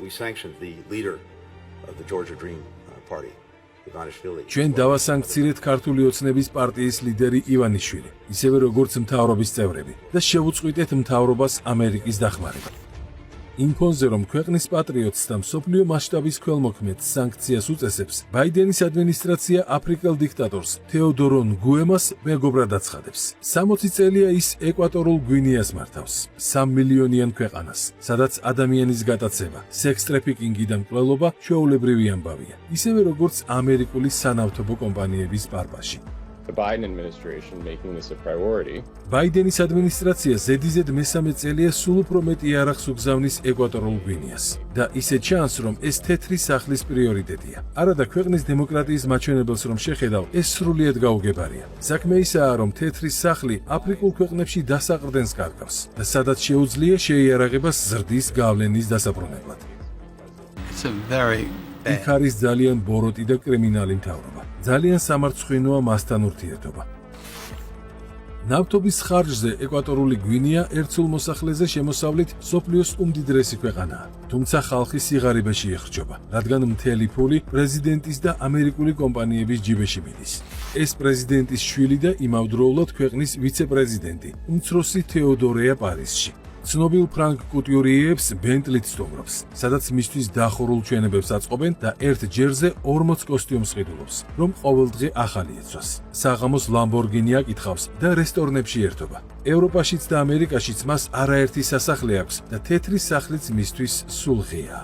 We sanctioned the leader of the Georgia Dream Party. ჩვენ დავასანქცირეთ ქართული ოცნების პარტიის ლიდერი ივანიშვილი, ისევე როგორც მთავრობის წევრები და შევუწყვიტეთ მთავრობას ამერიკის დახმარება. იმ ფონზე, რომ ქვეყნის პატრიოტს და მსოფლიო მასშტაბის ქველმოქმედს სანქციას უწესებს, ბაიდენის ადმინისტრაცია აფრიკელ დიქტატორს თეოდორო ნგუემას მეგობრად აცხადებს. 60 წელია ის ეკვატორულ გვინეას მართავს, 3 მილიონიან ქვეყანას, სადაც ადამიანის გატაცება, სექს ტრაფიკინგი და მკვლელობა ჩვეულებრივი ამბავია, ისევე როგორც ამერიკული სანავთობო კომპანიების პარპაში. The Biden administration making this a priority. ბაიდენის ადმინისტრაცია ზედიზედ მესამე წელია სულ უფრო მეტი არახს უგზავნის ეკვატორულ გვინეას და ისე ჩანს, რომ ეს თეთრი სახლის პრიორიტეტია. არადა ქვეყნის დემოკრატიის მაჩვენებელს რომ შეხედავ, ეს სრულიად გაუგებარია. საქმე ისაა, რომ თეთრი სახლი აფრიკულ ქვეყნებში დასაყრდენს კარგავს და სადაც შეუძლია შეიარაღებას ზრდის გავლენის დასაბრუნებლად. იქ არის ძალიან ბოროტი და კრიმინალი მთავრობა. ძალიან სამარცხვინოა მასთან ურთიერთობა. ნავთობის ხარჯზე ეკვატორული გვინეა ერთსულ მოსახლეზე შემოსავლით სოფლიოს უმდიდრესი ქვეყანაა. თუმცა ხალხი სიღარიბეში ეხრჯობა, რადგან მთელი ფული პრეზიდენტის და ამერიკული კომპანიების ჯიბეში მიდის. ეს პრეზიდენტის შვილი და იმავდროულად ქვეყნის ვიცე-პრეზიდენტი, უმცროსი თეოდორეა პარიზში. ცნობილ ფრანკ კუტიურიეებს ბენტლით სტუმრობს, სადაც მისთვის დახურულ ჩვენებებს აწყობენ და ერთ ჯერზე 40 კოსტიუმს ყიდულობს, რომ ყოველდღე ახალი ეცვას. საღამოს ლამბორგინი აკითხავს და რესტორნებში ერთობა. ევროპაშიც და ამერიკაშიც მას არაერთი სასახლე აქვს და თეთრი სახლიც მისთვის სულ ღია.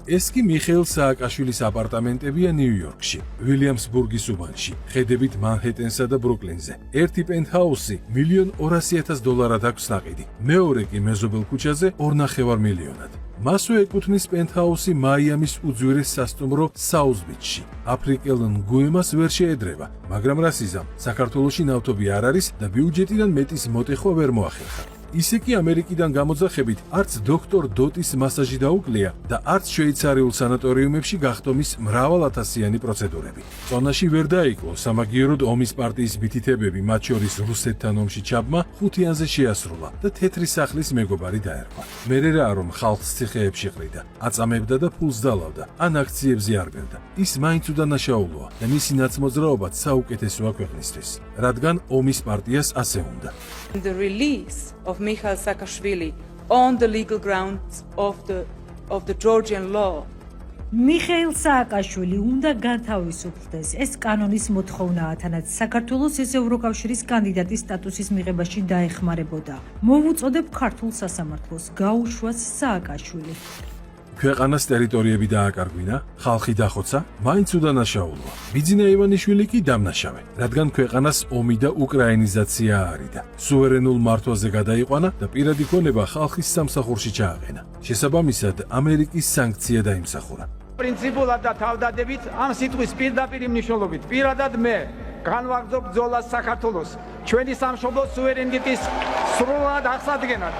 ეს კი მიხეილ სააკაშვილის აპარტამენტებია ნიუ-იორკში, ვილიამსბურგის უბანში, ხედებით მანჰეტენსა და ბრუკლინზე. ერთი პენტჰაუსი $1,200,000 აქვს ნაყიდი, მეორე კი მეზობელ ქუჩაზე 2,5 მილიონად. მასვე ეკუთვნის პენტჰაუსი მაიამის უძვირეს სასტუმრო საუზ-ბიჩში. აფრიკელ ნგუემას ვერ შეედრება, მაგრამ რასიზამ, საქართველოში ნავთობი არ არის და ბიუჯეტიდან მეტის მოტეხვა ვერ მოახერხა. ისე კი ამერიკიდან გამოძახებით არც დოქტორ დოტის მასაჟი დაუკლია და არც შვეიცარიულ სანატორიუმებში გახდომის მრავალათასიანი პროცედურები. წონაში ვერ დაიკლო სამაგიეროდ ომის პარტიის მითითებები, მათ შორის რუსეთთან ომში ჩაბმა 5-იანზე შეასრულა და თეთრი სახლის მეგობარი დაერქვა. მერე რა რომ ხალხს ციხეებში ყრიდა, აწამებდა და ფულს დალავდა, ან აქციებზე არბევდა. ის მაინც უდანაშაულოა და მისი ნაცმოძრაობაც საუკეთესოა ქვეყნისთვის, რადგან ომის პარტიას ასე უნდა. The release of Mikhail Saakashvili on the legal grounds of the Georgian law. მიხეილ სააკაშვილი უნდა განთავისუფლდეს. ეს კანონის მოთხოვნაა, თანაც საქართველოს ეს ევროკავშირის კანდიდატის სტატუსის მიღებაში დაეხმარებოდა. მოვუწოდებ ქართულ სასამართლოს გაუშვას სააკაშვილი. ქვეყანას ტერიტორიები დააკარგვინა, ხალხი დახოცა, მაინც უდანაშაულოა. ბიძინა ივანიშვილი კი დამნაშავე, რადგან ქვეყანას ომი და უკრაინიზაცია არიდა. სუვერენულ მართვაზე გადაიყვანა და პირადი ქონება ხალხის სამსახურში ჩააყენა. შესაბამისად, ამერიკის სანქცია დაიმსახურა. პრინციპულად და თავდადებით ამ სიტყვის პირდაპირ მნიშვნელობით პირადად მე განვაგრძობ ბრძოლას საქართველოს ჩვენი სამშობლოს სუვერენიტეტის სრულად აღსადგენად.